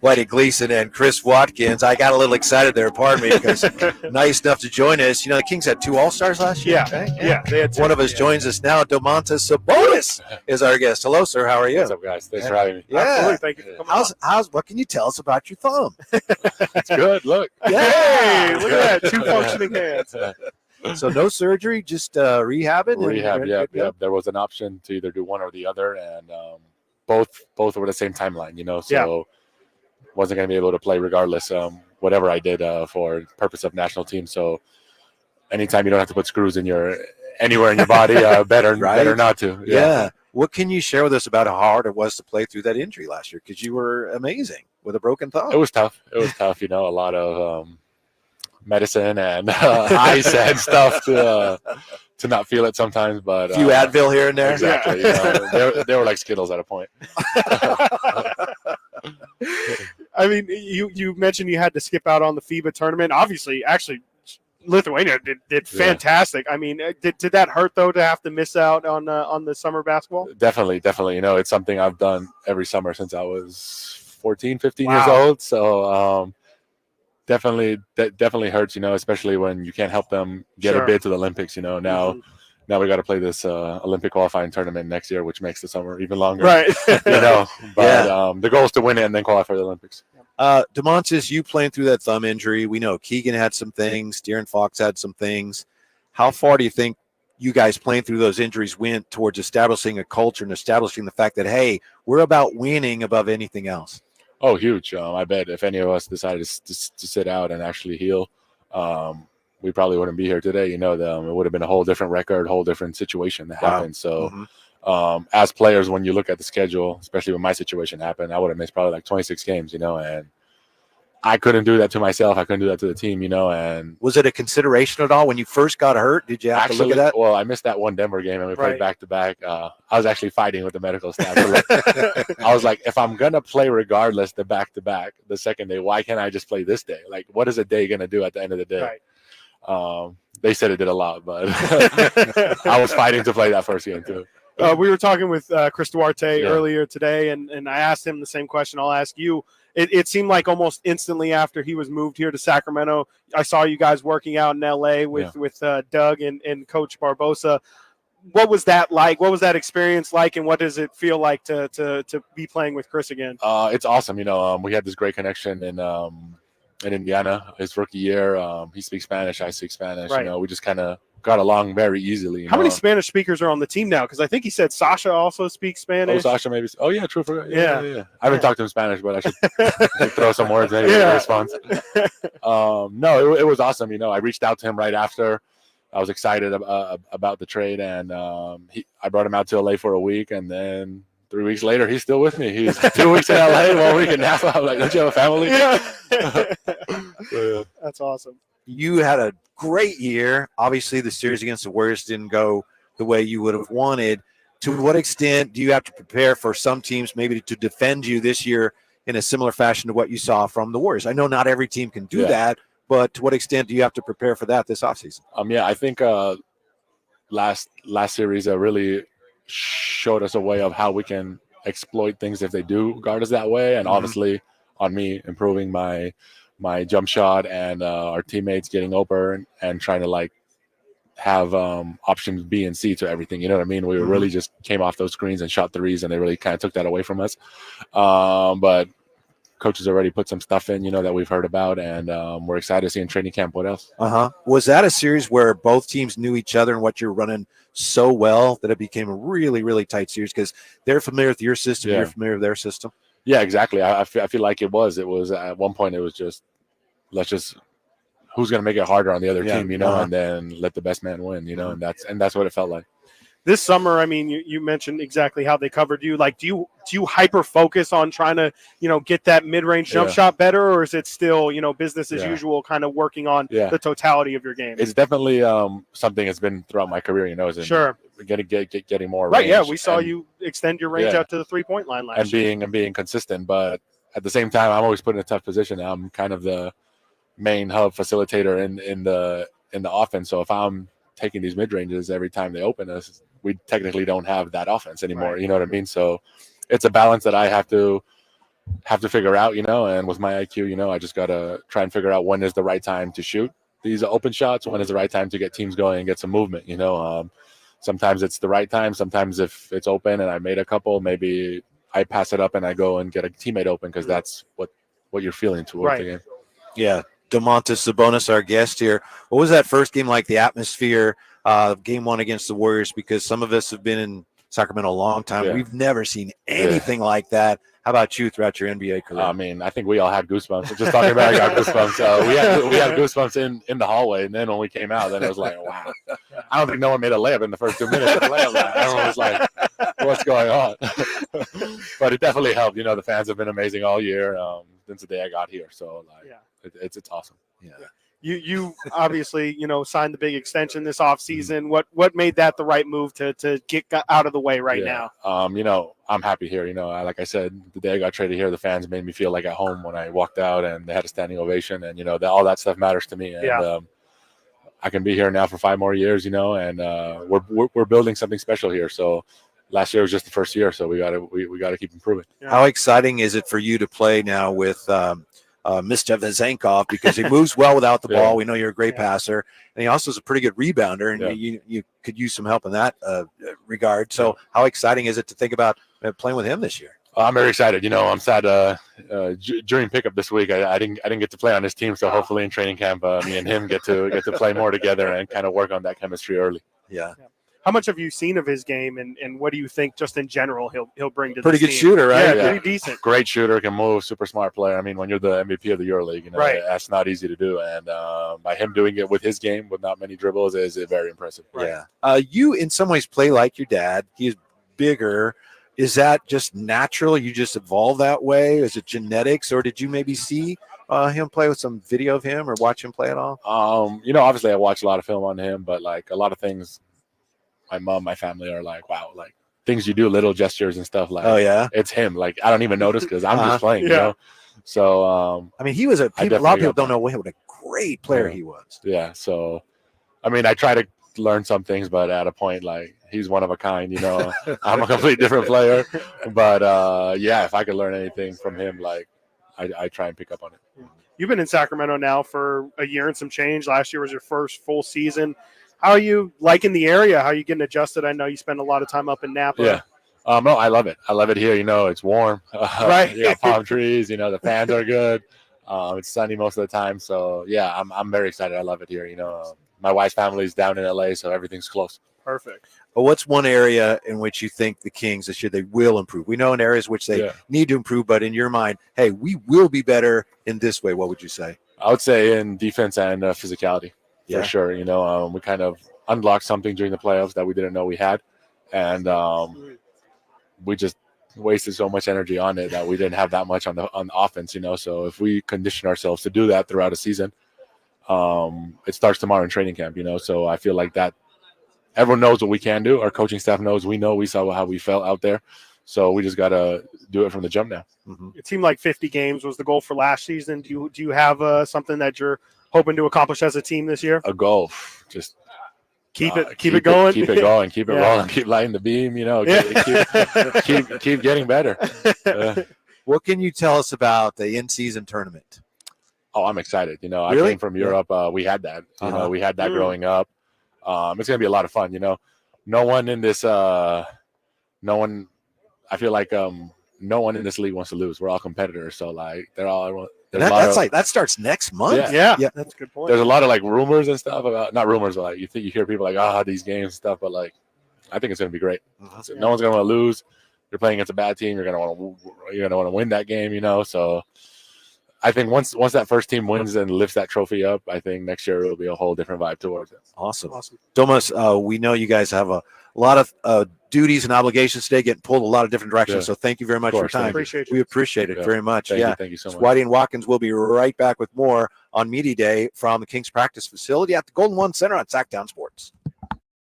Whitey Gleason and Chris Watkins. I got a little excited there, pardon me, because nice enough to join us. The Kings had 2 All-Stars last year. Yeah, right? Yeah, they had 2. One of us joins us now. Domantas Sabonis is our guest. Hello, sir. How are you? What's up, guys? Thanks for having me. Yeah. Absolutely. Thank you for coming on. What can you tell us about your thumb? It's good. Look. Hey, look at that. 2 functioning hands. So no surgery, just rehabbing? Rehab, yeah. There was an option to either do one or the other, and both were the same timeline, so wasn't going to be able to play regardless, whatever I did for purpose of national team. So anytime you don't have to put screws anywhere in your body, better not to. Yeah. What can you share with us about how hard it was to play through that injury last year? Because you were amazing with a broken thumb. It was tough. A lot of medicine and ice and stuff to not feel it sometimes, but a few Advil here and there. Exactly. They were like Skittles at a point. I mean, you mentioned you had to skip out on the FIBA tournament. Obviously, actually, Lithuania did fantastic. I mean, did that hurt though to have to miss out on the summer basketball? Definitely. It's something I've done every summer since I was 14, 15 years old. So definitely hurts, especially when you can't help them get a bid to the Olympics. Now we got to play this Olympic qualifying tournament next year, which makes the summer even longer. Right. But the goal is to win it and then qualify for the Olympics. Domantas, you playing through that thumb injury. We know Keegan had some things. De'Aaron Fox had some things. How far do you think you guys playing through those injuries went towards establishing a culture and establishing the fact that, hey, we're about winning above anything else? Oh, huge. I bet if any of us decided to sit out and actually heal, we probably wouldn't be here today. It would have been a whole different record, whole different situation that happened. So as players, when you look at the schedule, especially when my situation happened, I would have missed probably like 26 games, and I couldn't do that to myself. I couldn't do that to the team, and was it a consideration at all when you first got hurt? Did you have to look at that? Well, I missed that one Denver game and we played back to back. I was actually fighting with the medical staff. I was like, if I'm going to play regardless the back to back the second day, why can't I just play this day? Like, what is a day going to do at the end of the day? Right. They said it did a lot, but I was fighting to play that first game too. We were talking with Chris Duarte earlier today, and I asked him the same question I'll ask you. It seemed like almost instantly after he was moved here to Sacramento, I saw you guys working out in L.A. with Doug and Coach Barbosa. What was that like? What was that experience like, and what does it feel like to be playing with Chris again? It's awesome. We had this great connection in Indiana his rookie year. He speaks Spanish, I speak Spanish. Right. We just kind of got along very easily. How many Spanish speakers are on the team now? Because I think he said Sasha also speaks Spanish. Oh, Sasha maybe. Oh, yeah, true. Yeah. I haven't talked to him Spanish, but I should throw some words in response. No, it was awesome. I reached out to him right after. I was excited about the trade, and I brought him out to LA for a week, and then 3 weeks later, he's still with me. He's 2 weeks in LA, 1 week in Napa. I'm like, don't you have a family? Yeah. That's awesome. You had a great year. Obviously, the series against the Warriors didn't go the way you would have wanted. To what extent do you have to prepare for some teams maybe to defend you this year in a similar fashion to what you saw from the Warriors? I know not every team can do that, but to what extent do you have to prepare for that this offseason? I think last series really showed us a way of how we can exploit things if they do guard us that way, and obviously on me improving my jump shot and our teammates getting open and trying to have options B and C to everything. You know what I mean? We really just came off those screens and shot threes, and they really kind of took that away from us. But coaches already put some stuff in, that we've heard about, and we're excited to see in training camp what else. Was that a series where both teams knew each other and what you're running so well that it became a really, really tight series because they're familiar with your system, you're familiar with their system? Yeah, exactly. I feel like it was at one point it was just who's going to make it harder on the other team, and then let the best man win, and that's what it felt like. This summer, I mean, you mentioned exactly how they covered you. Like, do you hyper focus on trying to, get that mid-range jump shot better, or is it still, business as usual, kind of working on the totality of your game? It's definitely something that's been throughout my career, getting more right. range. Yeah, we saw you extend your range out to the 3-point line last year. And being consistent, but at the same time, I'm always put in a tough position. I'm kind of the main hub facilitator in the offense. So if I'm taking these mid ranges every time they open us, we technically don't have that offense anymore. Right. You know what I mean? So it's a balance that I have to have to figure out, and with my IQ, I just got to try and figure out when is the right time to shoot these open shots, when is the right time to get teams going and get some movement, sometimes it's the right time. Sometimes if it's open and I made a couple, maybe I pass it up and I go and get a teammate open because that's what you're feeling towards the game. Yeah. Domantas Sabonis, our guest here. What was that first game like, the atmosphere, game one against the Warriors? Because some of us have been in Sacramento a long time. Yeah. We've never seen anything like that. How about you throughout your NBA career? I mean, I think we all had goosebumps. Just talking about it, I got goosebumps. We had goosebumps in the hallway, and then when we came out, then it was like, wow. I don't think no one made a layup in the first 2 minutes. Everyone was like, what's going on? But it definitely helped. The fans have been amazing all year since the day I got here. So it's awesome. Yeah. You obviously, signed the big extension this offseason. What made that the right move to get out of the way now? I'm happy here. Like I said, the day I got traded here, the fans made me feel like at home when I walked out, and they had a standing ovation, and all that stuff matters to me. And I can be here now for 5 more years, and we're building something special here. So last year was just the first year, so we gotta keep improving. Yeah. How exciting is it for you to play now with Mr. Vezenkov, because he moves well without the ball. We know you're a great passer, and he also is a pretty good rebounder, and you could use some help in that regard. So how exciting is it to think about playing with him this year? I'm very excited. I'm sad during pickup this week I didn't get to play on his team, so hopefully in training camp me and him get to play more together and kind of work on that chemistry early. Yeah. How much have you seen of his game, and what do you think just in general he'll bring to pretty this good team? shooter, right? Yeah, pretty decent. Great shooter, can move, super smart player. I mean, when you're the MVP of the EuroLeague, that's not easy to do. And by him doing it with his game with not many dribbles is very impressive. Right. Yeah. You in some ways play like your dad. He's bigger. Is that just natural? You just evolve that way? Is it genetics, or did you maybe see him play with some video of him or watch him play at all? Obviously I watch a lot of film on him, but like a lot of things my mom, my family are like, wow, like things you do, little gestures and stuff, like, oh yeah, it's him. Like I don't even notice because I'm just playing, So I mean, he was a lot of people don't know what a great player he was. Yeah. So I mean, I try to learn some things, but at a point, like, he's one of a kind, I'm a completely different player. But if I could learn anything from him, like I try and pick up on it. You've been in Sacramento now for a year and some change. Last year was your first full season. How are you liking the area? How are you getting adjusted? I know you spend a lot of time up in Napa. Yeah. No, I love it. I love it here. It's warm. Right. You got palm trees. The fans are good. It's sunny most of the time. So, yeah, I'm very excited. I love it here. My wife's family is down in LA, so everything's close. Perfect. But what's one area in which you think the Kings they will improve? We know in areas which they need to improve, but in your mind, hey, we will be better in this way. What would you say? I would say in defense and physicality. For sure. We kind of unlocked something during the playoffs that we didn't know we had. And we just wasted so much energy on it that we didn't have that much on the offense, So if we condition ourselves to do that throughout a season, it starts tomorrow in training camp, So I feel like that everyone knows what we can do. Our coaching staff knows. We know. We saw how we felt out there. So we just got to do it from the jump now. Mm-hmm. It seemed like 50 games was the goal for last season. Do you have something that you're hoping to accomplish as a team this year? A goal, just keep it going, keep it going, keep it rolling, keep lighting the beam. Keep getting better. What can you tell us about the in-season tournament? Oh, I'm excited. Really? I came from Europe. We had that. We had that growing up. It's gonna be a lot of fun. No one in this. I feel like no one in this league wants to lose. We're all competitors, so like they're all. That starts next month. Yeah, that's a good point. There's a lot of like rumors and stuff about not rumors, but like you hear people like these games and stuff, but like I think it's gonna be great. So no one's gonna want to lose. You're playing against a bad team. You're gonna want to win that game. So I think once that first team wins and lifts that trophy up, I think next year it'll be a whole different vibe towards it. Awesome. Domas, we know you guys have a lot of duties and obligations today, getting pulled a lot of different directions. So thank you very much for your time. We appreciate it very much. Thank you so much. Whitey and Watkins will be right back with more on Media Day from the Kings practice facility at the Golden One Center on Sactown Sports.